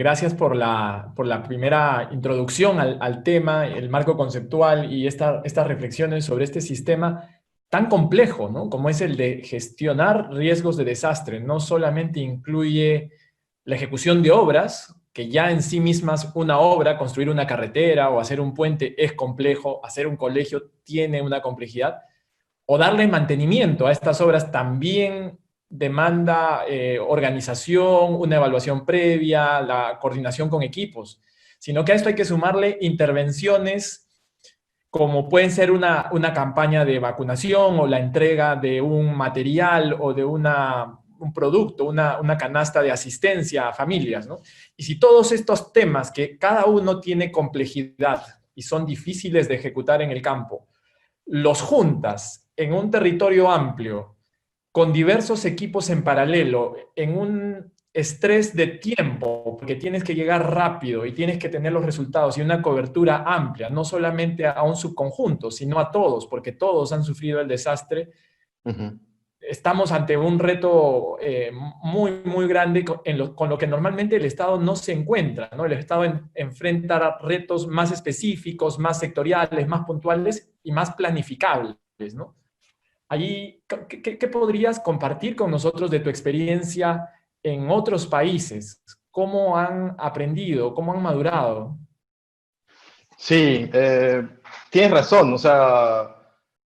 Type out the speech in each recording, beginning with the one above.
Gracias por la primera introducción al tema, el marco conceptual y estas reflexiones sobre este sistema tan complejo, ¿no? Como es el de gestionar riesgos de desastre. No solamente incluye la ejecución de obras, que ya en sí mismas una obra, construir una carretera o hacer un puente es complejo, hacer un colegio tiene una complejidad, o darle mantenimiento a estas obras también demanda organización, una evaluación previa, la coordinación con equipos, sino que a esto hay que sumarle intervenciones como pueden ser una campaña de vacunación o la entrega de un material o de un producto, una canasta de asistencia a familias, ¿no? Y si todos estos temas que cada uno tiene complejidad y son difíciles de ejecutar en el campo, los juntas en un territorio amplio, con diversos equipos en paralelo, en un estrés de tiempo, porque tienes que llegar rápido y tienes que tener los resultados y una cobertura amplia, no solamente a un subconjunto, sino a todos, porque todos han sufrido el desastre. Ujú. Estamos ante un reto muy grande con lo que normalmente el Estado no se encuentra, ¿no? El Estado enfrenta retos más específicos, más sectoriales, más puntuales y más planificables, ¿no? Allí, ¿qué podrías compartir con nosotros de tu experiencia en otros países? ¿Cómo han aprendido? ¿Cómo han madurado? Sí, tienes razón, o sea,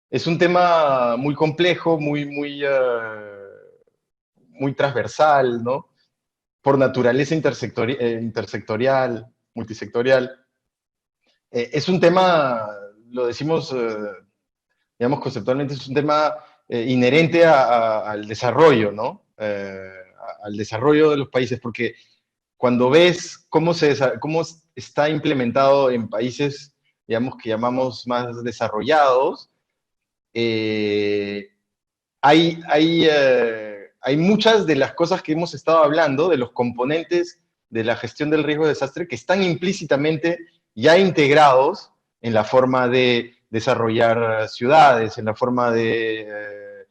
es un tema muy complejo, muy transversal, ¿no? Por naturaleza intersectorial, multisectorial. Es un tema, lo decimos, digamos, conceptualmente, es un tema inherente al desarrollo, ¿no? Al desarrollo de los países, porque cuando ves cómo está implementado en países, digamos, que llamamos más desarrollados, eh, hay muchas de las cosas que hemos estado hablando, de los componentes de la gestión del riesgo de desastre, que están implícitamente ya integrados en la forma de desarrollar ciudades, en la forma de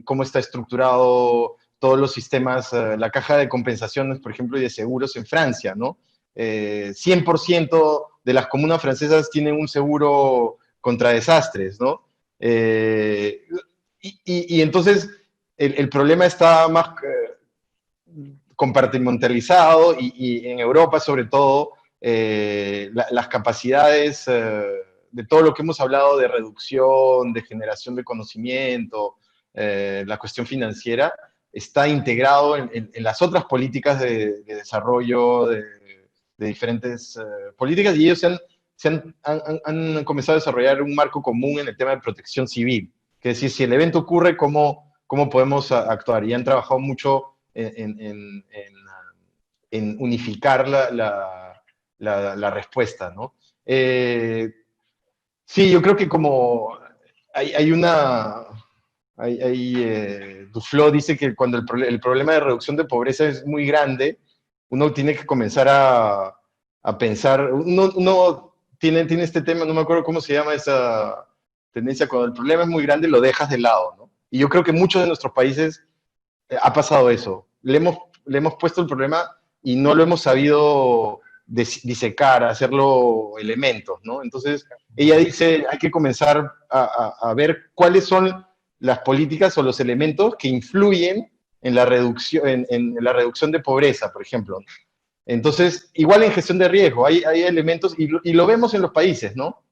cómo está estructurado todos los sistemas, la caja de compensaciones, por ejemplo, y de seguros en Francia, ¿no? 100% de las comunas francesas tienen un seguro contra desastres, ¿no? Eh, y entonces el problema está más compartimentalizado y en Europa sobre todo las capacidades de todo lo que hemos hablado de reducción, de generación de conocimiento, la cuestión financiera, está integrado en las otras políticas de desarrollo de diferentes políticas y ellos han comenzado a desarrollar un marco común en el tema de protección civil. Que es decir, si el evento ocurre, ¿cómo podemos actuar? Y han trabajado mucho en unificar la respuesta, ¿no? Sí, yo creo que como hay una... Duflo dice que cuando el problema de reducción de pobreza es muy grande, uno tiene que comenzar a pensar, uno tiene este tema, no me acuerdo cómo se llama esa tendencia, cuando el problema es muy grande lo dejas de lado, ¿no? Y yo creo que muchos de nuestros países ha pasado eso. Le hemos puesto el problema y no lo hemos sabido disecar, hacerlo elementos, ¿no? Entonces, ella dice, hay que comenzar a ver cuáles son las políticas o los elementos que influyen en la reducción de pobreza, por ejemplo. Entonces, igual en gestión de riesgo, hay elementos, y lo vemos en los países, ¿no?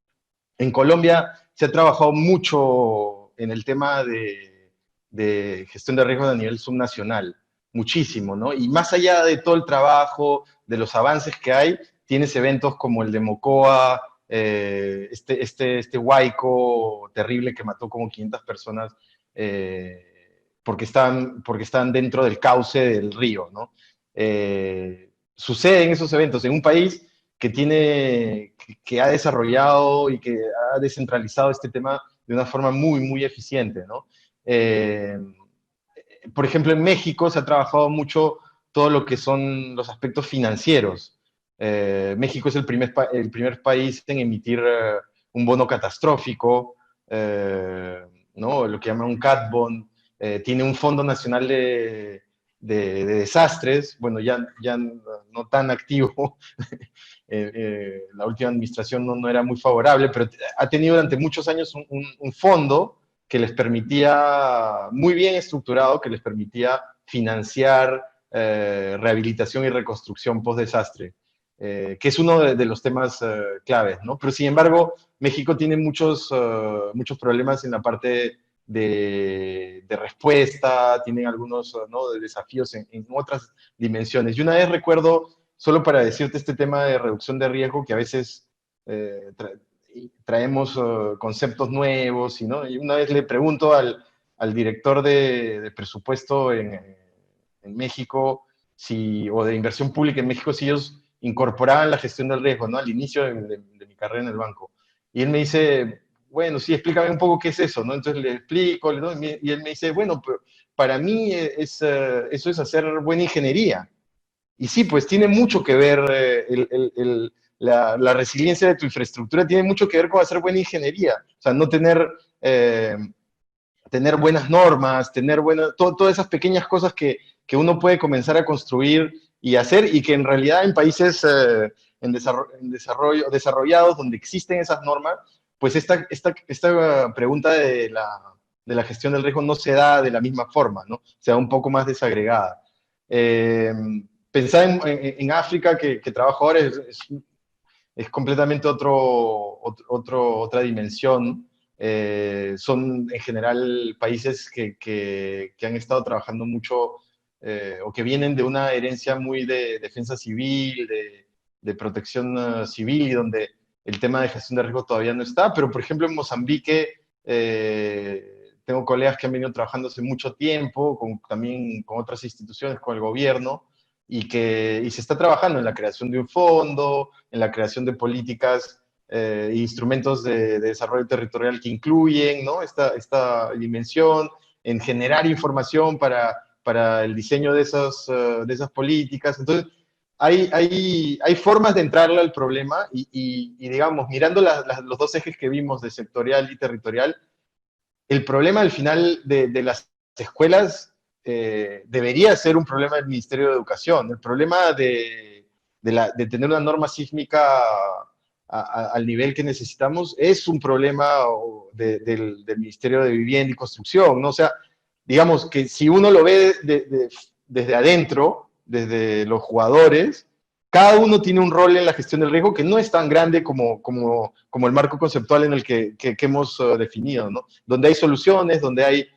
En Colombia se ha trabajado mucho en el tema de gestión de riesgos a nivel subnacional, muchísimo, ¿no? Y más allá de todo el trabajo, de los avances que hay, tienes eventos como el de Mocoa, este huaico terrible que mató como 500 personas porque están dentro del cauce del río, ¿no? Suceden esos eventos en un país que ha desarrollado y que ha descentralizado este tema de una forma muy eficiente, ¿no? Por ejemplo, en México se ha trabajado mucho todo lo que son los aspectos financieros. México es el primer país en emitir un bono catastrófico, ¿no? Lo que llaman un cat bond. Tiene un fondo nacional de desastres. Bueno, ya no tan activo, la última administración no era muy favorable, pero ha tenido durante muchos años un fondo que les permitía, muy bien estructurado, que les permitía financiar rehabilitación y reconstrucción post-desastre, que es uno de los temas claves, ¿no? Pero sin embargo, México tiene muchos problemas en la parte de respuesta, tienen algunos, ¿no?, de desafíos en otras dimensiones. Y una vez recuerdo, solo para decirte este tema de reducción de riesgo, que a veces traemos conceptos nuevos, ¿no? Y una vez le pregunto al director de presupuesto en México, o de inversión pública en México, si ellos incorporaban la gestión del riesgo, ¿no?, al inicio de mi carrera en el banco. Y él me dice, bueno, sí, explícame un poco qué es eso, ¿no? Entonces le explico, ¿no? Y él me dice, bueno, pero para mí eso es hacer buena ingeniería. Y sí, pues tiene mucho que ver, la resiliencia de tu infraestructura tiene mucho que ver con hacer buena ingeniería. O sea, no tener buenas normas, todas esas pequeñas cosas que uno puede comenzar a construir y hacer, y que en realidad en países desarrollados, donde existen esas normas, pues esta pregunta de la gestión del riesgo no se da de la misma forma, ¿no? Se da un poco más desagregada. Pensar en África, que trabajo ahora, es completamente otra dimensión. Son en general países que han estado trabajando mucho, o que vienen de una herencia muy de defensa civil, de protección civil, y donde el tema de gestión de riesgo todavía no está. Pero, por ejemplo, en Mozambique, tengo colegas que han venido trabajando hace mucho tiempo, también con otras instituciones, con el gobierno, y se está trabajando en la creación de un fondo, en la creación de políticas e instrumentos de desarrollo territorial que incluyen, ¿no?, esta dimensión, en generar información para el diseño de esas políticas. Entonces, hay formas de entrarle al problema, y digamos, mirando los dos ejes que vimos, de sectorial y territorial, el problema al final de las escuelas debería ser un problema del Ministerio de Educación. El problema de tener una norma sísmica al nivel que necesitamos es un problema del Ministerio de Vivienda y Construcción, ¿no? O sea, digamos que si uno lo ve desde adentro, desde los jugadores, cada uno tiene un rol en la gestión del riesgo que no es tan grande como el marco conceptual en el que hemos definido, ¿no? Donde hay soluciones, donde hay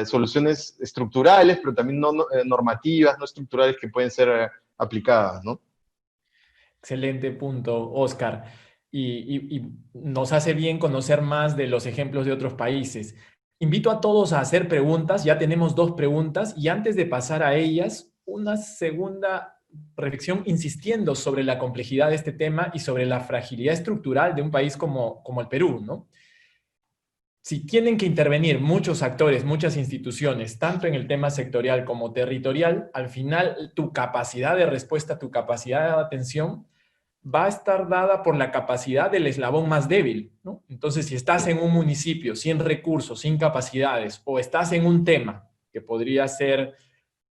soluciones estructurales, pero también normativas, no estructurales, que pueden ser aplicadas, ¿no? Excelente punto, Oscar. Y nos hace bien conocer más de los ejemplos de otros países. Invito a todos a hacer preguntas. Ya tenemos 2 preguntas, y antes de pasar a ellas, una segunda reflexión insistiendo sobre la complejidad de este tema y sobre la fragilidad estructural de un país como el Perú, ¿no? Si tienen que intervenir muchos actores, muchas instituciones, tanto en el tema sectorial como territorial, al final tu capacidad de respuesta, tu capacidad de atención va a estar dada por la capacidad del eslabón más débil, ¿no? Entonces, si estás en un municipio sin recursos, sin capacidades, o estás en un tema que podría ser,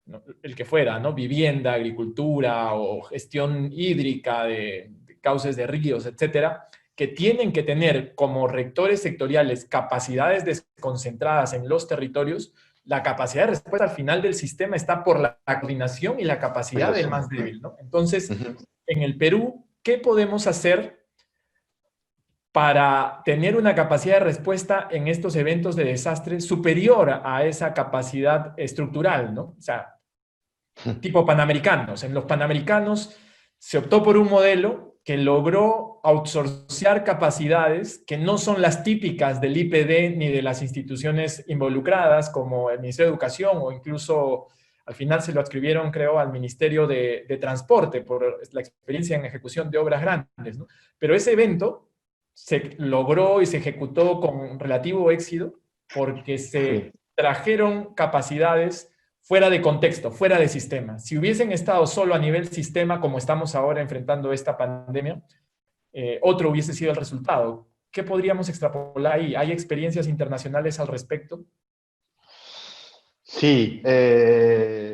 ¿no?, el que fuera, ¿no?, vivienda, agricultura o gestión hídrica de cauces de ríos, etcétera, que tienen que tener como rectores sectoriales capacidades desconcentradas en los territorios, la capacidad de respuesta al final del sistema está por la coordinación y la capacidad del más débil, ¿no? Entonces, en el Perú, ¿qué podemos hacer para tener una capacidad de respuesta en estos eventos de desastre superior a esa capacidad estructural, ¿no? O sea, tipo panamericanos. En los panamericanos se optó por un modelo que logró outsourcear capacidades que no son las típicas del IPD ni de las instituciones involucradas, como el Ministerio de Educación, o incluso al final se lo adscribieron, creo, al Ministerio de Transporte por la experiencia en ejecución de obras grandes, ¿no? Pero ese evento se logró y se ejecutó con relativo éxito porque se trajeron capacidades fuera de contexto, fuera de sistema. Si hubiesen estado solo a nivel sistema, como estamos ahora enfrentando esta pandemia, otro hubiese sido el resultado. ¿Qué podríamos extrapolar ahí? ¿Hay experiencias internacionales al respecto? Sí,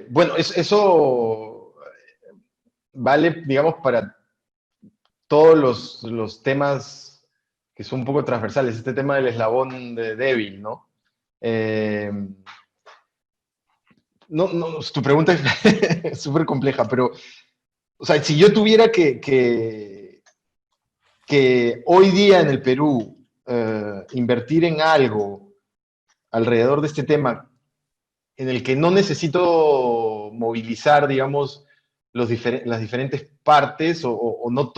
bueno, eso vale, digamos, para todos los temas que son un poco transversales. Este tema del eslabón débil, ¿no? Eh, no, tu pregunta es súper compleja, pero, o sea, si yo tuviera que hoy día en el Perú invertir en algo alrededor de este tema en el que no necesito movilizar, digamos, las diferentes partes o no,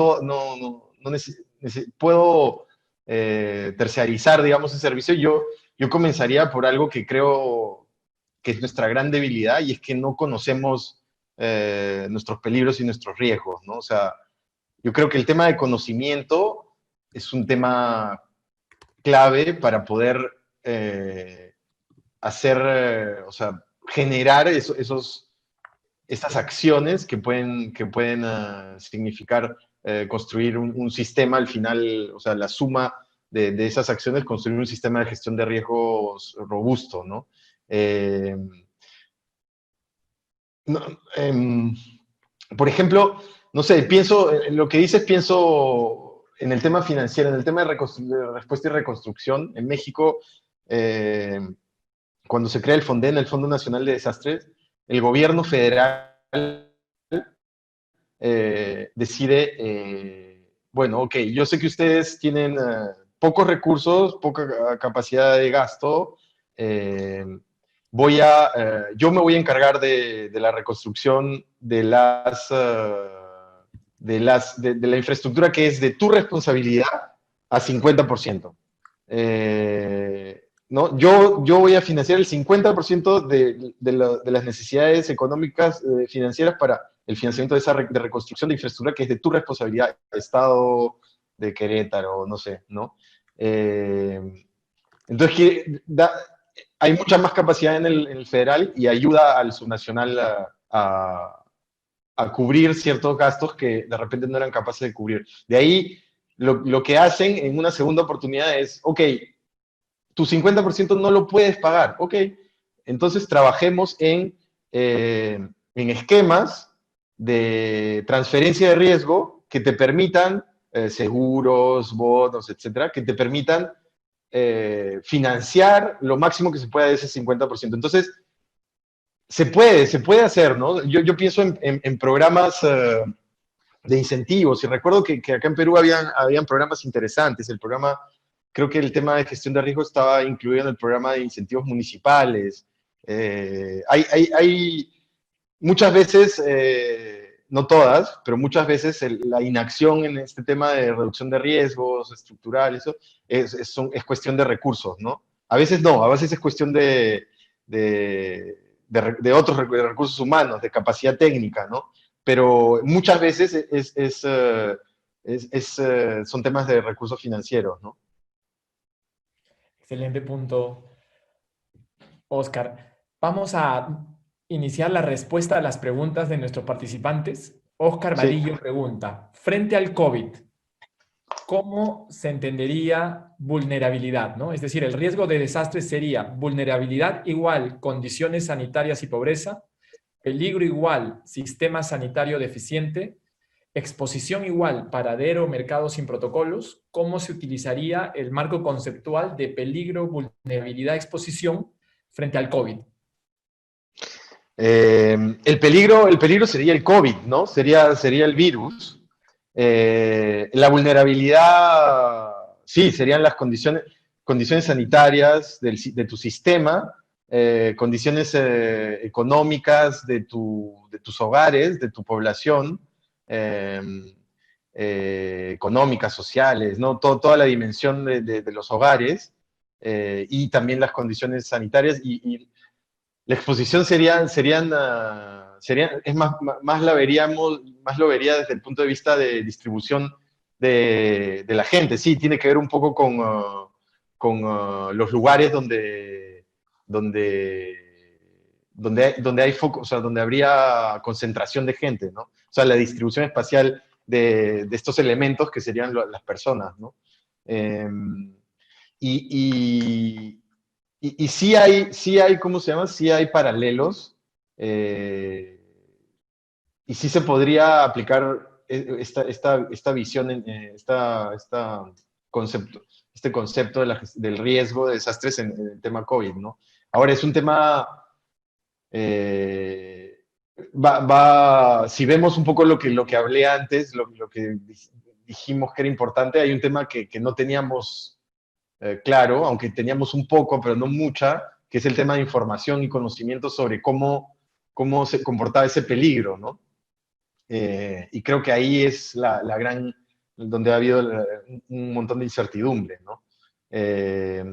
puedo terciarizar, digamos, ese servicio, yo comenzaría por algo que creo que es nuestra gran debilidad y es que no conocemos nuestros peligros y nuestros riesgos, ¿no? O sea, yo creo que el tema de conocimiento es un tema clave para poder hacer, o sea, generar esas acciones que pueden significar construir un sistema al final, o sea, la suma de esas acciones, construir un sistema de gestión de riesgos robusto, ¿no? Eh, no, por ejemplo, no sé, pienso, en lo que dices, pienso en el tema financiero, en el tema de respuesta y reconstrucción. En México, eh, cuando se crea el FONDEN, el Fondo Nacional de Desastres, el gobierno federal decide, bueno, ok, yo sé que ustedes tienen pocos recursos, poca capacidad de gasto, eh, yo me voy a encargar de la reconstrucción de la infraestructura que es de tu responsabilidad a 50%. ¿No? Yo voy a financiar el 50% de las necesidades económicas financieras para el financiamiento de reconstrucción de infraestructura que es de tu responsabilidad, Estado de Querétaro, no sé, ¿no? Entonces, hay mucha más capacidad en el federal y ayuda al subnacional a cubrir ciertos gastos que de repente no eran capaces de cubrir. De ahí, lo que hacen en una segunda oportunidad es, ok, tu 50% no lo puedes pagar, ok, entonces trabajemos en esquemas de transferencia de riesgo que te permitan, seguros, bonos, etcétera, que te permitan financiar lo máximo que se pueda de ese 50%. Entonces, se puede hacer, ¿no? Yo pienso en programas de incentivos y recuerdo que acá en Perú habían programas interesantes. El programa, creo que el tema de gestión de riesgo estaba incluido en el programa de incentivos municipales. Hay muchas veces, no todas, pero muchas veces la inacción en este tema de reducción de riesgos estructural, eso es cuestión de recursos, ¿no? A veces no, a veces es cuestión de otros de recursos humanos, de capacidad técnica, ¿no? Pero muchas veces son temas de recursos financieros, ¿no? Excelente punto, Oscar. Vamos a iniciar la respuesta a las preguntas de nuestros participantes. Oscar Sí. Vadillo pregunta, frente al COVID, ¿cómo se entendería vulnerabilidad, ¿no? Es decir, el riesgo de desastre sería vulnerabilidad igual condiciones sanitarias y pobreza, peligro igual sistema sanitario deficiente, exposición igual paradero, mercado sin protocolos. ¿Cómo se utilizaría el marco conceptual de peligro, vulnerabilidad, exposición frente al COVID? El peligro sería el COVID, ¿no? Sería el virus. La vulnerabilidad, sí, serían las condiciones sanitarias de tu sistema, condiciones económicas de tus hogares, de tu población, eh, económicas, sociales, ¿no? Toda la dimensión de los hogares y también las condiciones sanitarias y la exposición es más más lo vería desde el punto de vista de distribución de la gente. Sí, tiene que ver un poco con los lugares donde, donde hay foco, o sea, donde habría concentración de gente, ¿no? O sea, la distribución espacial de estos elementos que serían las personas, ¿no? Eh, y, y sí hay, ¿cómo se llama? Sí hay paralelos. eh, y sí se podría aplicar esta visión, concepto, este concepto del riesgo de desastres en el tema COVID, ¿no? Ahora es un tema, eh, si vemos un poco lo que hablé antes, lo que dijimos que era importante, hay un tema que no teníamos claro, aunque teníamos un poco, pero no mucha, que es el tema de información y conocimiento sobre cómo se comportaba ese peligro, ¿no? Y creo que ahí es la gran, donde ha habido un montón de incertidumbre, ¿no? Eh,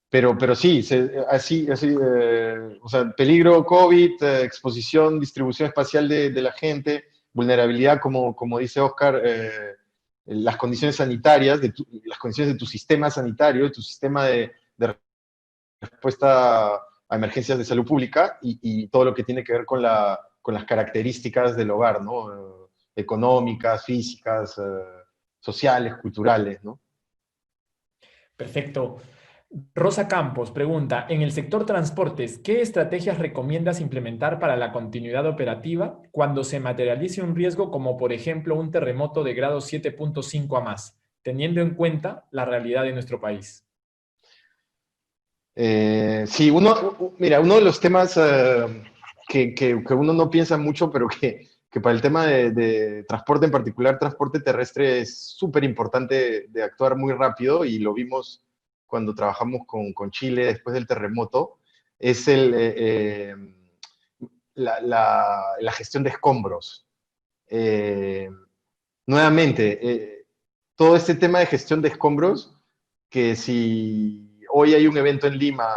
pero sí, así o sea, peligro COVID, exposición, distribución espacial de la gente, vulnerabilidad, como dice Oscar, las condiciones sanitarias, las condiciones de tu sistema sanitario, de tu sistema de respuesta a emergencias de salud pública y todo lo que tiene que ver con las características del hogar, ¿no? Económicas, físicas, sociales, culturales, ¿no? Perfecto. Rosa Campos pregunta, en el sector transportes, ¿qué estrategias recomiendas implementar para la continuidad operativa cuando se materialice un riesgo como por ejemplo un terremoto de grado 7.5 a más, teniendo en cuenta la realidad de nuestro país? Sí, mira, uno de los temas que uno no piensa mucho, pero que para el tema de transporte, en particular transporte terrestre, es súper importante de actuar muy rápido, y lo vimos cuando trabajamos con Chile después del terremoto, es la gestión de escombros. Eh, Nuevamente, todo este tema de gestión de escombros, que si hoy hay un evento en Lima,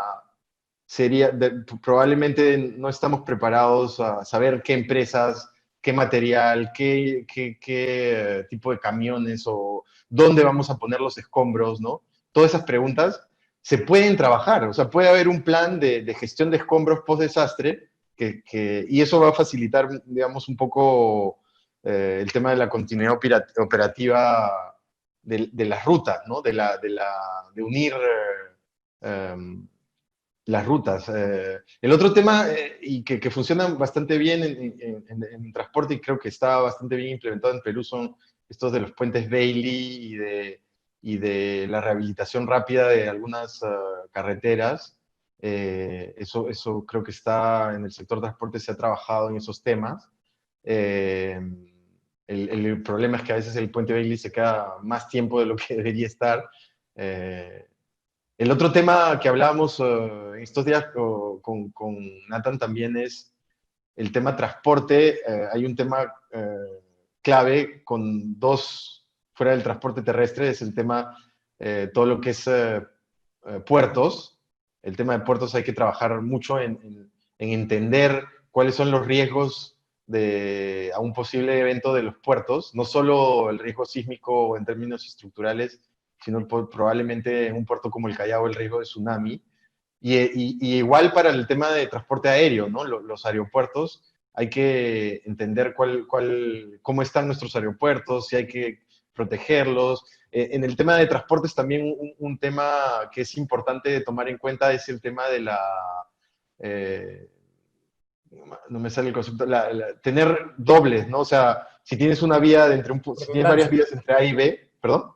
probablemente no estamos preparados a saber qué empresas, qué material, qué tipo de camiones o dónde vamos a poner los escombros, ¿no? Todas esas preguntas se pueden trabajar, o sea, puede haber un plan de gestión de escombros post-desastre y eso va a facilitar, digamos, un poco el tema de la continuidad operativa de las rutas, ¿no? De unir las rutas. El otro tema, y que funciona bastante bien en transporte, y creo que está bastante bien implementado en Perú, son estos de los puentes Bailey y de la rehabilitación rápida de algunas carreteras. Eso creo que está en el sector transporte, se ha trabajado en esos temas. Eh, el problema es que a veces el puente Bailey se queda más tiempo de lo que debería estar. Eh, el otro tema que hablábamos estos días con Nathan también es el tema transporte. Hay un tema clave con dos fuera del transporte terrestre, es el tema, todo lo que es puertos. El tema de puertos hay que trabajar mucho en entender cuáles son los riesgos a un posible evento de los puertos, no solo el riesgo sísmico en términos estructurales, sino probablemente en un puerto como el Callao el riesgo de tsunami. Y igual para el tema de transporte aéreo, ¿no? Los aeropuertos, hay que entender cómo están nuestros aeropuertos, si hay que protegerlos. En el tema de transportes también un tema que es importante de tomar en cuenta es el tema de eh, no me sale el concepto, tener dobles, ¿no? O sea, si tienes una vía si tienes varias Redundancia. vías entre A y B, perdón.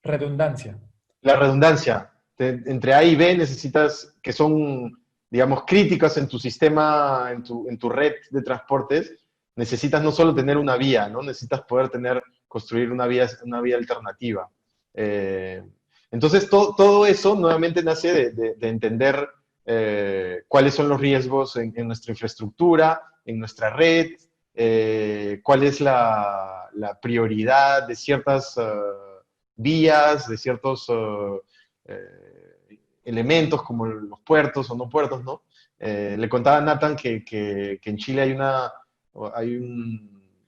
Redundancia. La redundancia. Entre A y B necesitas, que son, digamos, críticas en tu sistema, en tu red de transportes, necesitas no solo tener una vía, ¿no? Necesitas poder construir una vía alternativa. Eh, entonces, todo eso nuevamente nace de entender cuáles son los riesgos en nuestra infraestructura, en nuestra red, cuál es la prioridad de ciertas vías, de ciertos elementos como los puertos o no puertos, ¿no? Le contaba a Nathan que en Chile hay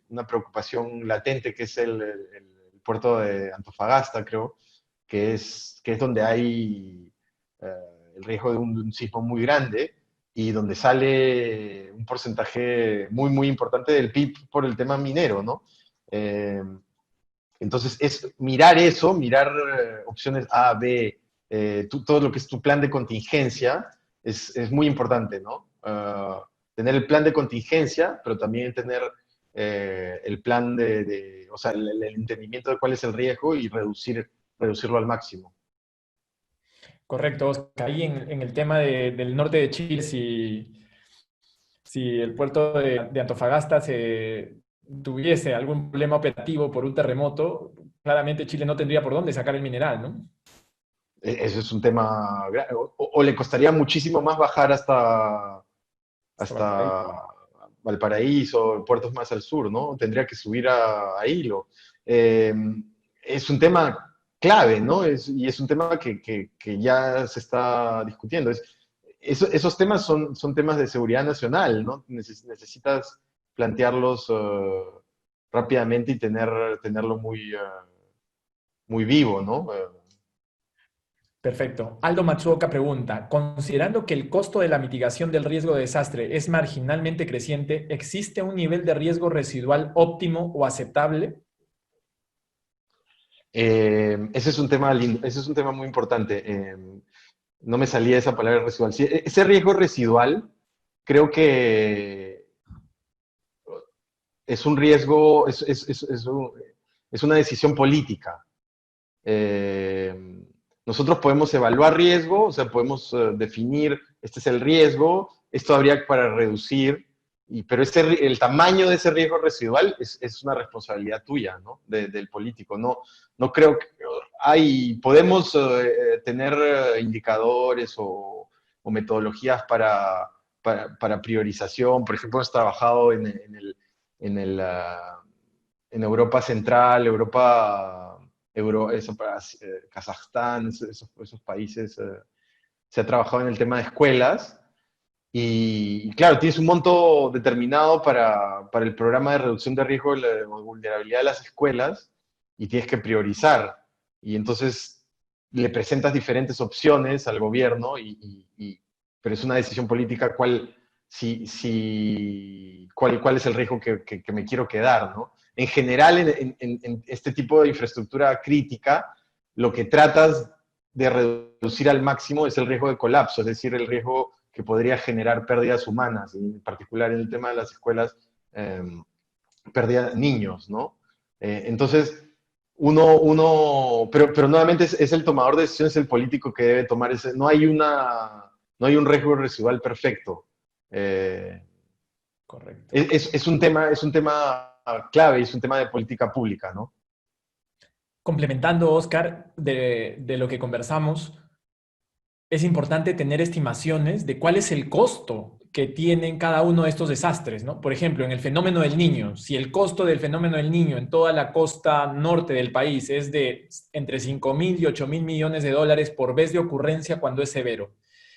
una preocupación latente, que es el puerto de Antofagasta, creo, que es donde hay el riesgo de un sismo muy grande y donde sale un porcentaje muy, muy importante del PIB por el tema minero, ¿no? Eh, entonces, es mirar eso, mirar opciones A, B todo lo que es tu plan de contingencia es muy importante, ¿no? Tener el plan de contingencia, pero también tener el plan o sea, el entendimiento de cuál es el riesgo y reducirlo al máximo. Correcto, Oscar. Ahí en el tema del norte de Chile, si el puerto de Antofagasta se tuviese algún problema operativo por un terremoto, claramente Chile no tendría por dónde sacar el mineral, ¿no? Eso es un tema, o le costaría muchísimo más bajar Hasta Valparaíso. hasta Valparaíso, puertos más al sur, ¿no? Tendría que subir a Hilo. Es un tema clave, ¿no? Y es un tema que ya se está discutiendo. Esos temas son temas de seguridad nacional, ¿no? Necesitas plantearlos rápidamente y tenerlo muy vivo, ¿no? Perfecto. Aldo Matsuoka pregunta, considerando que el costo de la mitigación del riesgo de desastre es marginalmente creciente, ¿existe un nivel de riesgo residual óptimo o aceptable? Ese es un tema lindo, ese es un tema muy importante. No me salía esa palabra residual. Sí, ese riesgo residual creo que es un riesgo, es una decisión política. Nosotros podemos evaluar riesgo, o sea, podemos definir, este es el riesgo, esto habría para reducir, pero el tamaño de ese riesgo residual es una responsabilidad tuya, ¿no? Del político. No creo que podemos tener indicadores o metodologías para priorización. Por ejemplo, hemos trabajado en el, ah, en Europa Central, Kazajstán, esos países, se ha trabajado en el tema de escuelas y claro, tienes un monto determinado para el programa de reducción de riesgo de la vulnerabilidad de las escuelas y tienes que priorizar. Y entonces le presentas diferentes opciones al gobierno, pero es una decisión política cuál es el riesgo que me quiero quedar, ¿no? En general, en este tipo de infraestructura crítica, lo que tratas de reducir al máximo es el riesgo de colapso, es decir, el riesgo que podría generar pérdidas humanas, en particular en el tema de las escuelas, eh, pérdida de niños, ¿no? Entonces, pero nuevamente es el tomador de decisiones, el político que debe tomar ese, no hay un riesgo residual perfecto. Eh, Correcto. es un tema clave, es un tema de política pública, ¿no? Complementando, Oscar, de lo que conversamos, es importante tener estimaciones de cuál es el costo que tienen cada uno de estos desastres, ¿no? Por ejemplo, en el fenómeno del Niño, si el costo del fenómeno del Niño en toda la costa norte del país es de entre 5.000 y 8.000 millones de dólares por vez de ocurrencia cuando es severo,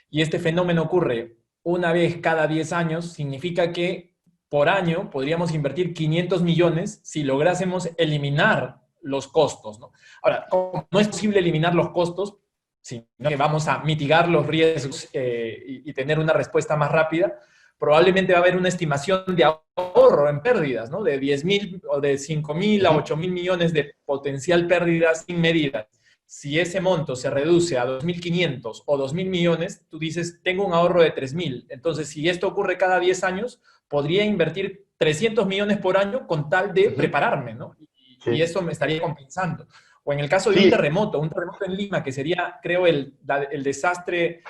y este fenómeno ocurre una vez cada 10 años, significa que por año podríamos invertir 500 millones si lográsemos eliminar los costos, ¿no? Ahora, como no es posible eliminar los costos, sino que vamos a mitigar los riesgos y tener una respuesta más rápida, probablemente va a haber una estimación de ahorro en pérdidas, ¿no? De 10.000 o de 5.000 a 8.000 millones de potencial pérdidas sin medidas. Si ese monto se reduce a 2.500 o 2.000 millones, tú dices, tengo un ahorro de 3.000. Entonces, si esto ocurre cada 10 años, podría invertir 300 millones por año con tal de prepararme, ¿no? Y Sí. eso me estaría compensando. O en el caso de Sí, un terremoto en Lima, que sería, creo, el desastre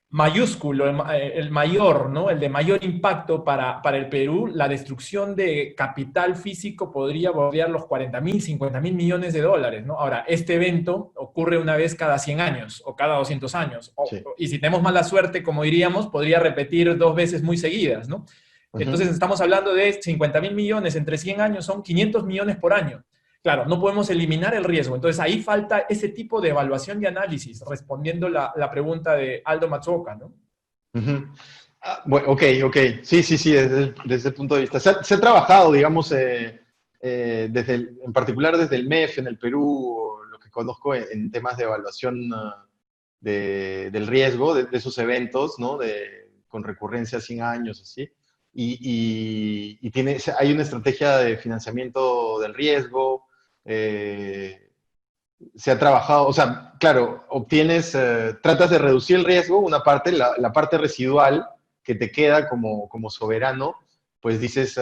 mayúsculo, el mayor, ¿no? El de mayor impacto para el Perú, la destrucción de capital físico podría bordear los 40.000, 50.000 millones de dólares, ¿no? Ahora, este evento ocurre una vez cada 100 años o cada 200 años. sí. Y si tenemos mala suerte, como diríamos, podría repetir 2 veces muy seguidas, ¿no? Entonces Ujú. estamos hablando de 50.000 millones entre 100 años, son 500 millones por año. Claro, no podemos eliminar el riesgo. Entonces ahí falta ese tipo de evaluación y análisis, respondiendo la pregunta de Aldo Mazzocca, ¿no? Ujú. Bueno, ok, ok. Sí, sí, sí, desde el punto de vista. Se ha trabajado, digamos, en particular desde el MEF en el Perú, lo que conozco en temas de evaluación del riesgo de esos eventos, ¿no? Con recurrencia a 100 años, así. Hay una estrategia de financiamiento del riesgo. se ha trabajado, o sea, claro, obtienes, tratas de reducir el riesgo, una parte, la parte residual que te queda como soberano, pues dices,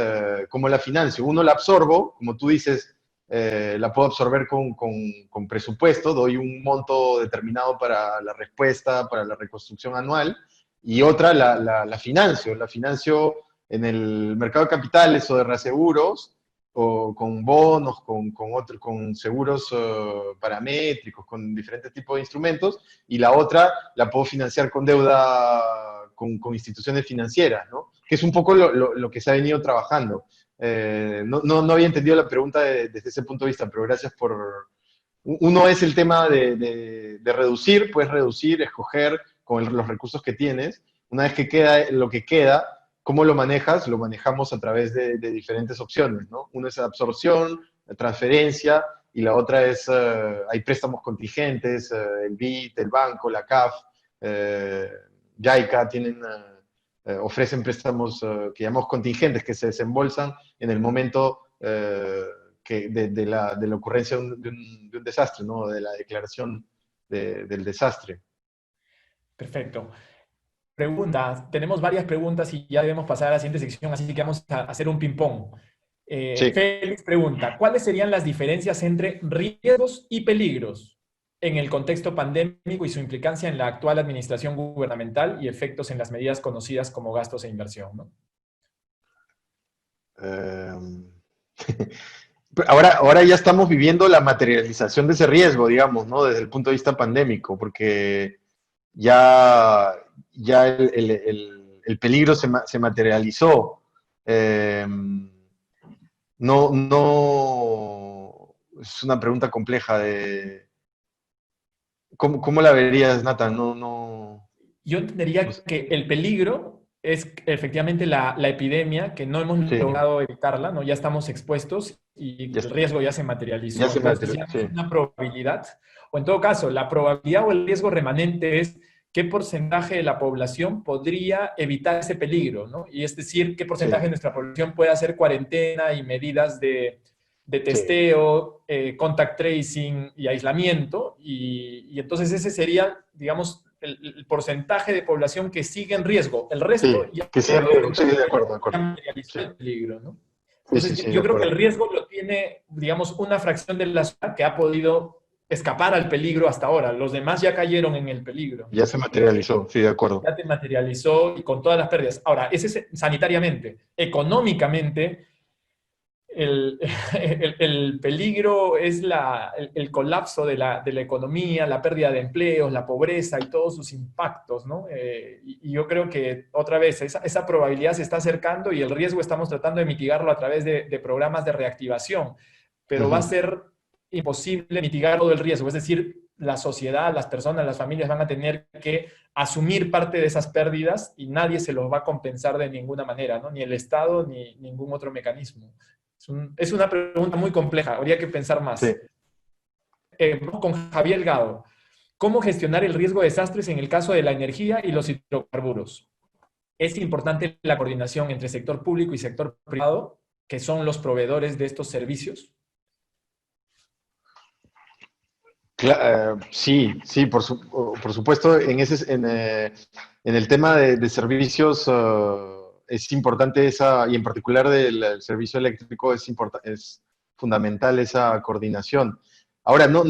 ¿cómo la financio? Uno la absorbo, como tú dices, la puedo absorber con presupuesto, doy un monto determinado para la respuesta, para la reconstrucción anual, y otra la financio en el mercado de capitales o de reaseguros, o con bonos, con seguros paramétricos, con diferentes tipos de instrumentos, y la otra la puedo financiar con deuda con instituciones financieras, ¿no? Que es un poco lo que se ha venido trabajando. No había entendido la pregunta desde ese punto de vista, pero gracias por... Uno es el tema de reducir, puedes reducir, escoger con los recursos que tienes. Una vez que queda lo que queda, ¿cómo lo manejas? Lo manejamos a través de diferentes opciones, ¿no? Uno es absorción, transferencia, y la otra es, hay préstamos contingentes, el BID, el banco, la CAF, JICA, ofrecen préstamos que llamamos contingentes, que se desembolsan en el momento de la ocurrencia de un desastre, ¿no? De la declaración del desastre. Perfecto. Preguntas. Tenemos varias preguntas y ya debemos pasar a la siguiente sección, así que vamos a hacer un ping-pong. Sí. Félix pregunta, ¿cuáles serían las diferencias entre riesgos y peligros en el contexto pandémico y su implicancia en la actual administración gubernamental y efectos en las medidas conocidas como gastos e inversión, ¿no? Ahora ya estamos viviendo la materialización de ese riesgo, digamos, ¿no? Desde el punto de vista pandémico, porque ya, ya el peligro se materializó. No, es una pregunta compleja de... ¿Cómo la verías, Nathan? Yo No entendería sé. que el peligro es efectivamente la epidemia, que no hemos Sí, logrado evitarla, ¿no? Ya estamos expuestos y el riesgo ya se ya materializó. se Entonces, materializó, ya es sí. una probabilidad, o en todo caso, la probabilidad o el riesgo remanente es qué porcentaje de la población podría evitar ese peligro, ¿no? Y es decir, qué Sí, porcentaje de nuestra población puede hacer cuarentena y medidas de sí, testeo, contact tracing y aislamiento, y entonces ese sería, digamos, el porcentaje de población que sigue en riesgo. El resto sí, ya que sí, sí, de acuerdo, de acuerdo. materializó Sí, el peligro, ¿no? sí, sí, Entonces, sí, de yo creo que el acuerdo. riesgo lo tiene, digamos, una fracción de la ciudad que ha podido escapar al peligro hasta ahora. Los demás ya cayeron en el peligro. Ya se materializó, sí, de acuerdo. Ya te materializó y con todas las pérdidas. Ahora, ese es sanitariamente. Económicamente, el, el peligro es el colapso de la economía, la pérdida de empleos, la pobreza y todos sus impactos, ¿no? Y yo creo que, otra vez, esa probabilidad se está acercando y el riesgo estamos tratando de mitigarlo a través de programas de reactivación, pero va a Ujú. ser imposible mitigar todo el riesgo, es decir, la sociedad, las personas, las familias van a tener que asumir parte de esas pérdidas y nadie se los va a compensar de ninguna manera, ¿no? Ni el Estado ni ningún otro mecanismo. Es una pregunta muy compleja, habría que pensar Sí. más. Vamos con Javier Gado. ¿Cómo gestionar el riesgo de desastres en el caso de la energía y los hidrocarburos? Es importante la coordinación entre sector público y sector privado, que son los proveedores de estos servicios. Sí, sí, por supuesto, en el tema de servicios es importante esa, y en particular del servicio eléctrico es fundamental esa coordinación. Ahora, no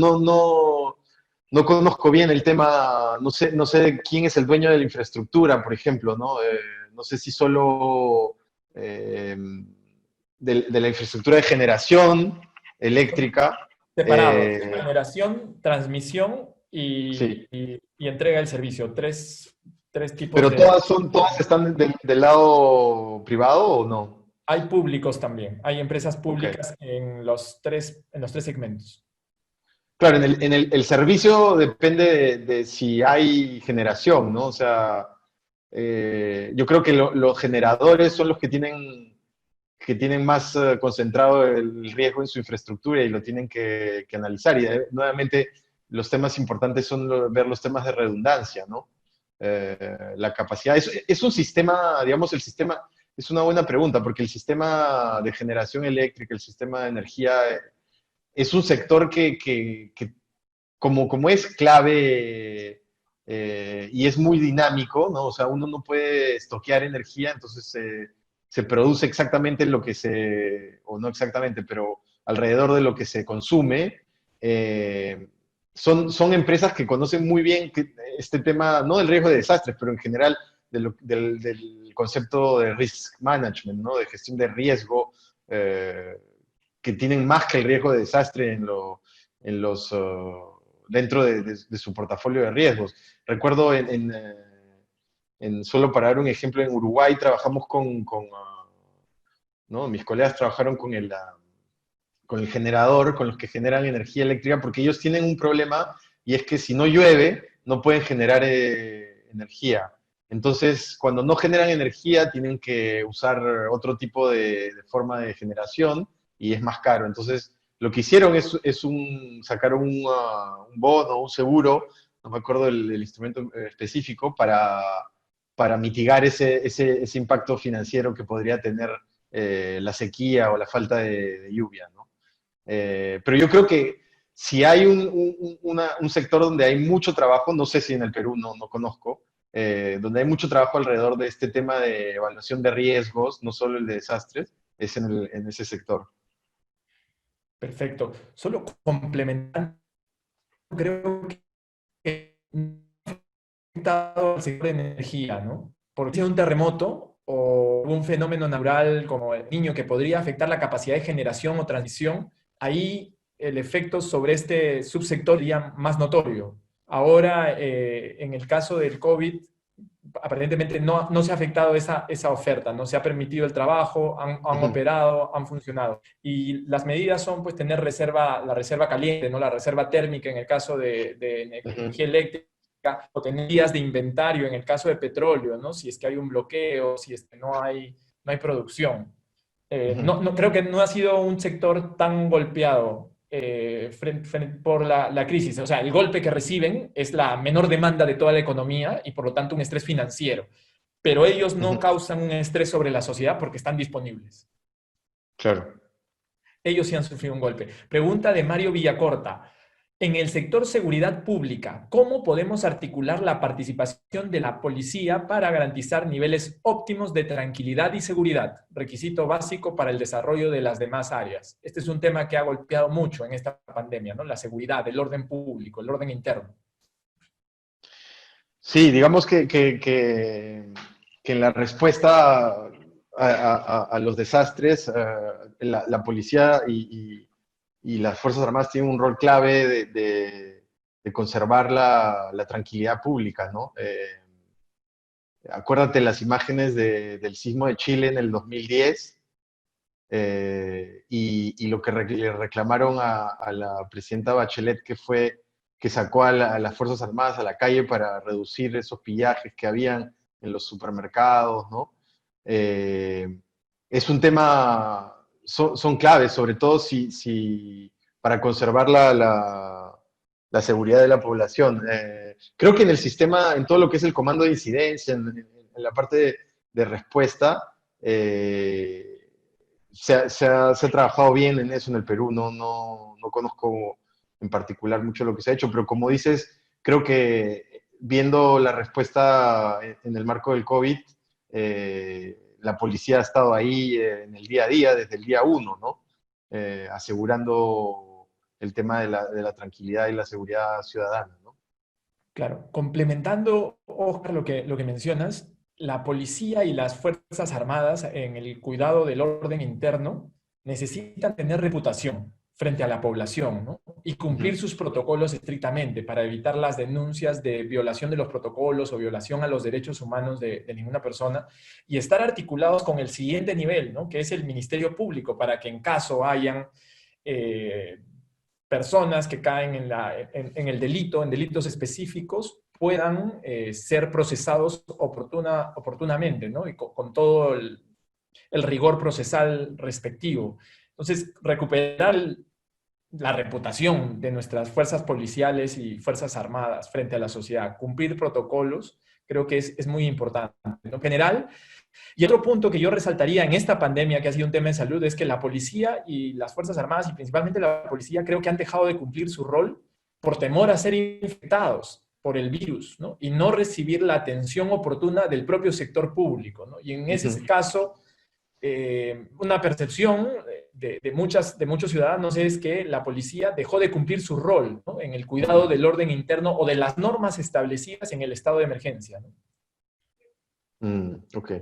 conozco bien el tema, no sé quién es el dueño de la infraestructura, por ejemplo, ¿no? No sé si solo eh, de la infraestructura de generación eléctrica. Separados, eh, generación, transmisión Sí, y entrega del servicio. Tres tipos pero de... todas están del lado privado o no? Hay públicos también, hay empresas Ok. públicas en los tres segmentos. Claro, el servicio depende de si hay generación, ¿no? O sea, yo creo que los generadores son los que tienen más concentrado el riesgo en su infraestructura y lo tienen que analizar. Y nuevamente, los temas importantes son ver los temas de redundancia, ¿no? La capacidad. Es un sistema, digamos, el sistema, es una buena pregunta, porque el sistema de generación eléctrica, el sistema de energía, es un sector que como es clave y es muy dinámico, ¿no? O sea, uno no puede estoquear energía, entonces se produce exactamente lo que o no exactamente, pero alrededor de lo que se consume. Son empresas que conocen muy bien este tema, no del riesgo de desastres, pero en general del concepto de risk management, ¿no? De gestión de riesgo, que tienen más que el riesgo de desastre dentro de su portafolio de riesgos. Recuerdo solo para dar un ejemplo, en Uruguay trabajamos ¿no? Mis colegas trabajaron con el generador, con los que generan energía eléctrica, porque ellos tienen un problema y es que si no llueve, no pueden generar energía. Entonces, cuando no generan energía, tienen que usar otro tipo de forma de generación y es más caro. Entonces, lo que hicieron sacaron un bono, un seguro, no me acuerdo el instrumento específico, para mitigar ese impacto financiero que podría tener la sequía o la falta de lluvia, ¿no? Pero yo creo que si hay un sector donde hay mucho trabajo, no sé si en el Perú, no conozco, donde hay mucho trabajo alrededor de este tema de evaluación de riesgos, no solo el de desastres, es en ese sector. Perfecto. Solo complementar, creo que no ha afectado al sector de energía, ¿no? Porque si un terremoto o un fenómeno natural como el Niño que podría afectar la capacidad de generación o transmisión, ahí el efecto sobre este subsector sería más notorio. Ahora, en el caso del COVID, aparentemente no se ha afectado esa oferta, no se ha permitido el trabajo, han Ujú, operado, han funcionado. Y las medidas son pues tener la reserva caliente, ¿no? La reserva térmica en el caso de ujú, energía eléctrica, o tener días de inventario en el caso de petróleo, ¿no? Si es que hay un bloqueo, si es que no hay producción. ujú. Creo que no ha sido un sector tan golpeado por la crisis. O sea, el golpe que reciben es la menor demanda de toda la economía y por lo tanto un estrés financiero. Pero ellos no Ujú. causan un estrés sobre la sociedad porque están disponibles. Claro. Ellos sí han sufrido un golpe. Pregunta de Mario Villacorta. En el sector seguridad pública, ¿cómo podemos articular la participación de la policía para garantizar niveles óptimos de tranquilidad y seguridad? Requisito básico para el desarrollo de las demás áreas. Este es un tema que ha golpeado mucho en esta pandemia, ¿no? La seguridad, el orden público, el orden interno. Sí, digamos que en la respuesta a los desastres, la policía y las Fuerzas Armadas tienen un rol clave de conservar la tranquilidad pública, ¿no? Acuérdate las imágenes del sismo de Chile en el 2010 y lo que le reclamaron a la presidenta Bachelet, que fue que sacó a las Fuerzas Armadas a la calle para reducir esos pillajes que habían en los supermercados, ¿no? Eh, es un tema, son claves, sobre todo para conservar la seguridad de la población. Creo que en el sistema, en todo lo que es el comando de incidencia, en la parte de respuesta, se ha trabajado bien en eso en el Perú. No conozco en particular mucho lo que se ha hecho, pero como dices, creo que viendo la respuesta en el marco del COVID, la policía ha estado ahí en el día a día, desde el día uno, ¿no? Asegurando el tema de la tranquilidad y la seguridad ciudadana, ¿no? Claro, complementando, Oscar, lo que mencionas, la policía y las Fuerzas Armadas en el cuidado del orden interno necesitan tener reputación frente a la población, ¿no? Y Ujú, cumplir sus protocolos estrictamente para evitar las denuncias de violación de los protocolos o violación a los derechos humanos de ninguna persona y estar articulados con el siguiente nivel, ¿no? Que es el Ministerio Público, para que en caso hayan eh, personas que caen en el delito, en delitos específicos, puedan ser procesados oportunamente, ¿no? Y con todo el rigor procesal respectivo. Entonces, recuperar la reputación de nuestras fuerzas policiales y fuerzas armadas frente a la sociedad, cumplir protocolos, creo que es muy importante. En general, y otro punto que yo resaltaría en esta pandemia, que ha sido un tema de salud, es que la policía y las Fuerzas Armadas, y principalmente la policía, creo que han dejado de cumplir su rol por temor a ser infectados por el virus, ¿no? Y no recibir la atención oportuna del propio sector público, ¿no? Y en ese caso, una percepción de muchos ciudadanos es que la policía dejó de cumplir su rol, ¿no? En el cuidado del orden interno o de las normas establecidas en el estado de emergencia, ¿no? Ok.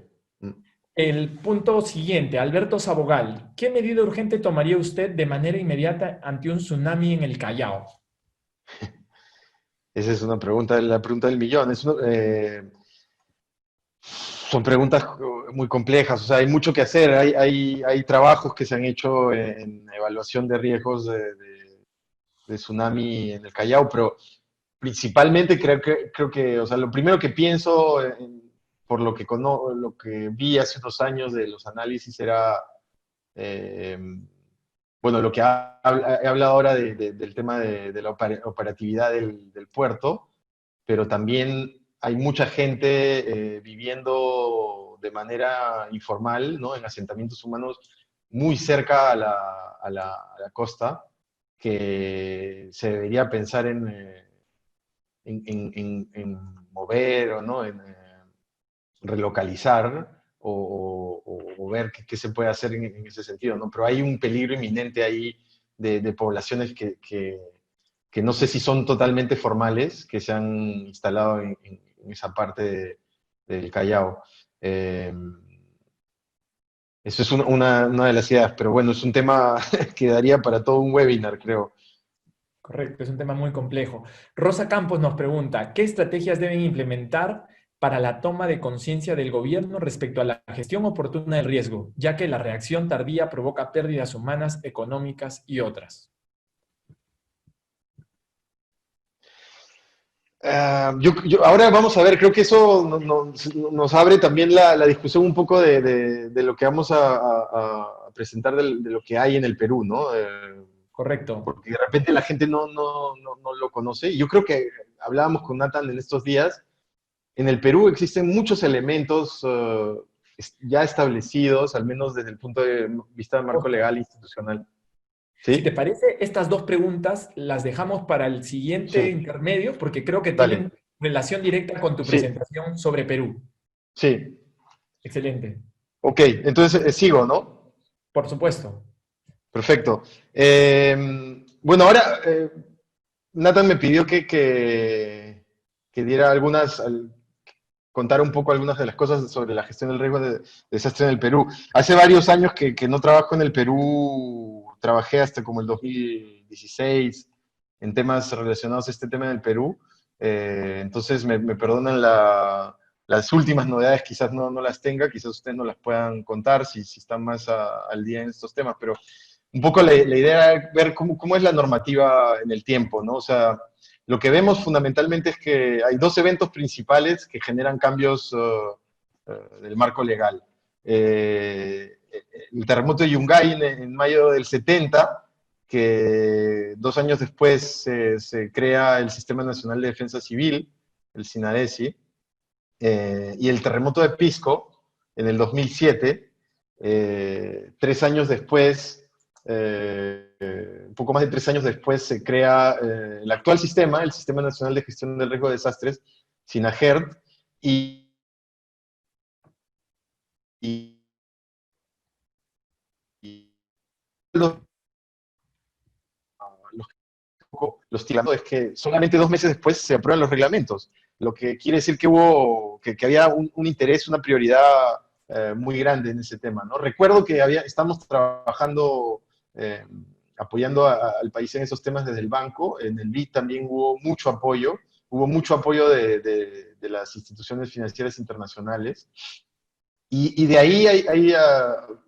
El punto siguiente, Alberto Sabogal, ¿qué medida urgente tomaría usted de manera inmediata ante un tsunami en el Callao? Esa es una pregunta, la pregunta del millón. Son preguntas muy complejas, o sea, hay mucho que hacer, hay trabajos que se han hecho en evaluación de riesgos de tsunami en el Callao, pero principalmente creo que, o sea, lo primero que pienso, por lo que vi hace unos años de los análisis era, eh, bueno, lo que he hablado ahora del tema de la operatividad del puerto, pero también hay mucha gente viviendo de manera informal, ¿no? En asentamientos humanos muy cerca a la costa, que se debería pensar en mover o no, en relocalizar o ver qué se puede hacer en ese sentido, ¿no? Pero hay un peligro inminente ahí de poblaciones que no sé si son totalmente formales, que se han instalado en esa parte del Callao. Eh, Eso es una de las ideas, pero bueno, es un tema que daría para todo un webinar, creo. Correcto, es un tema muy complejo. Rosa Campos nos pregunta, ¿qué estrategias deben implementar para la toma de conciencia del gobierno respecto a la gestión oportuna del riesgo, ya que la reacción tardía provoca pérdidas humanas, económicas y otras? Ahora vamos a ver, creo que eso nos abre también la discusión un poco de lo que vamos a presentar de lo que hay en el Perú, ¿no? Correcto. Porque de repente la gente no lo conoce. Y yo creo que hablábamos con Nathan en estos días, en el Perú existen muchos elementos ya establecidos, al menos desde el punto de vista del marco legal e institucional. Si te ¿Sí? parece, estas dos preguntas las dejamos para el siguiente Sí, intermedio porque creo que dale. tienen relación directa con tu Sí, presentación sobre Perú. sí. Excelente. Ok, entonces sigo, ¿no? Por supuesto. Perfecto. Bueno, ahora Nathan me pidió que diera contar un poco algunas de las cosas sobre la gestión del riesgo de desastre en el Perú. Hace varios años que no trabajo en el Perú, trabajé hasta como el 2016 en temas relacionados a este tema en el Perú. Entonces me perdonan las últimas novedades, quizás no las tenga, quizás ustedes no las puedan contar si están más al día en estos temas, pero un poco la idea es ver cómo es la normativa en el tiempo, ¿no? O sea, lo que vemos fundamentalmente es que hay dos eventos principales que generan cambios del marco legal. El terremoto de Yungay en mayo del 70, que 2 años después se crea el Sistema Nacional de Defensa Civil, el SINADECI, y el terremoto de Pisco en el 2007, 3 años después, un poco más de 3 años después, se crea el actual sistema, el Sistema Nacional de Gestión del Riesgo de Desastres, SINAGERD, y, y los, los tirando es que solamente 2 meses después se aprueban los reglamentos, lo que quiere decir que había un interés, una prioridad muy grande en ese tema, ¿no? Recuerdo que estamos trabajando, apoyando al país en esos temas desde el banco, en el BID también hubo mucho apoyo de las instituciones financieras internacionales, y de ahí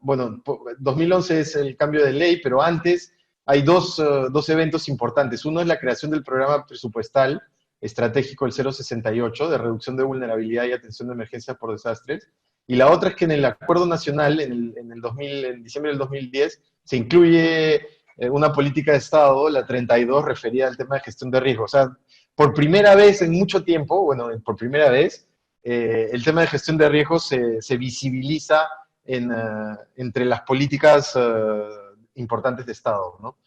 bueno, 2011 es el cambio de ley, pero antes hay dos eventos importantes. Uno es la creación del programa presupuestal estratégico el 068 de reducción de vulnerabilidad y atención de emergencias por desastres. Y la otra es que en el Acuerdo Nacional, en diciembre del 2010, se incluye una política de Estado, la 32, referida al tema de gestión de riesgo. O sea, por primera vez en mucho tiempo, bueno, por primera vez, el tema de gestión de riesgos se visibiliza entre las políticas importantes de Estado, ¿no?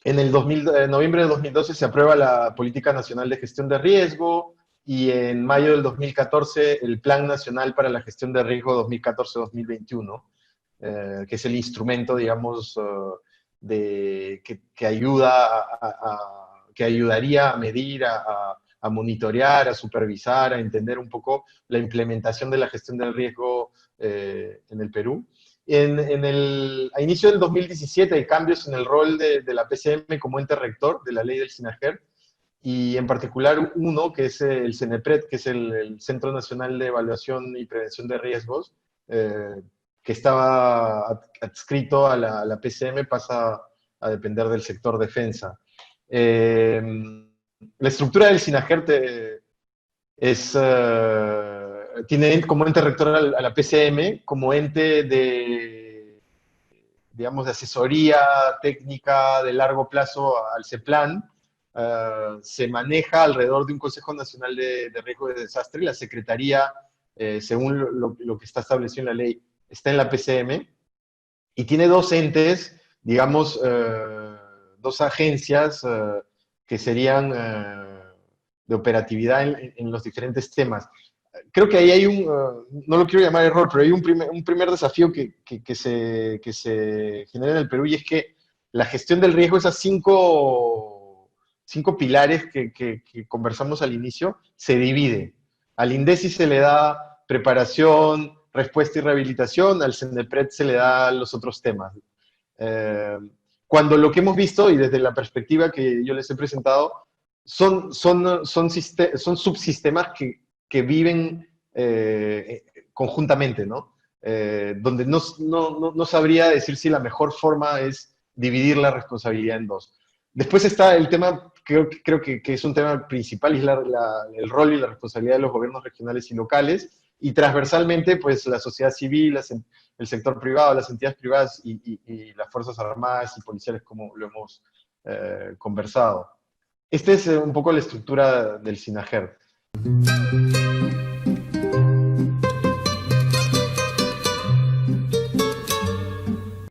En el noviembre de 2012 se aprueba la Política Nacional de Gestión de Riesgo y en mayo del 2014 el Plan Nacional para la Gestión de Riesgo 2014-2021, que es el instrumento, digamos, que ayuda que ayudaría a medir, a monitorear, a supervisar, a entender un poco la implementación de la gestión del riesgo en el Perú. A inicio del 2017 hay cambios en el rol de la PCM como ente rector de la ley del SINAGER, y en particular uno que es el CENEPRED, que es el Centro Nacional de Evaluación y Prevención de Riesgos, que estaba adscrito a la PCM, pasa a depender del sector defensa. La estructura del SINAGER tiene como ente rector a la PCM, como ente digamos, de asesoría técnica de largo plazo al CEPLAN. Se maneja alrededor de un Consejo Nacional de Riesgo de Desastre. La Secretaría, según lo que está establecido en la ley, está en la PCM y tiene dos entes, digamos, dos agencias que serían de operatividad en los diferentes temas. Creo que ahí hay no lo quiero llamar error, pero hay un primer desafío que se genera en el Perú, y es que la gestión del riesgo, esas cinco pilares que conversamos al inicio, se divide. Al INDECI se le da preparación, respuesta y rehabilitación, al CENEPRED se le da los otros temas. Eh, Cuando lo que hemos visto, y desde la perspectiva que yo les he presentado, son subsistemas que viven conjuntamente, ¿no? Donde no sabría decir si la mejor forma es dividir la responsabilidad en dos. Después está el tema, creo que es un tema principal, y es el rol y la responsabilidad de los gobiernos regionales y locales, y transversalmente, pues la sociedad civil, el sector privado, las entidades privadas y las Fuerzas Armadas y policiales, como lo hemos conversado. Esta es un poco la estructura del SINAGER.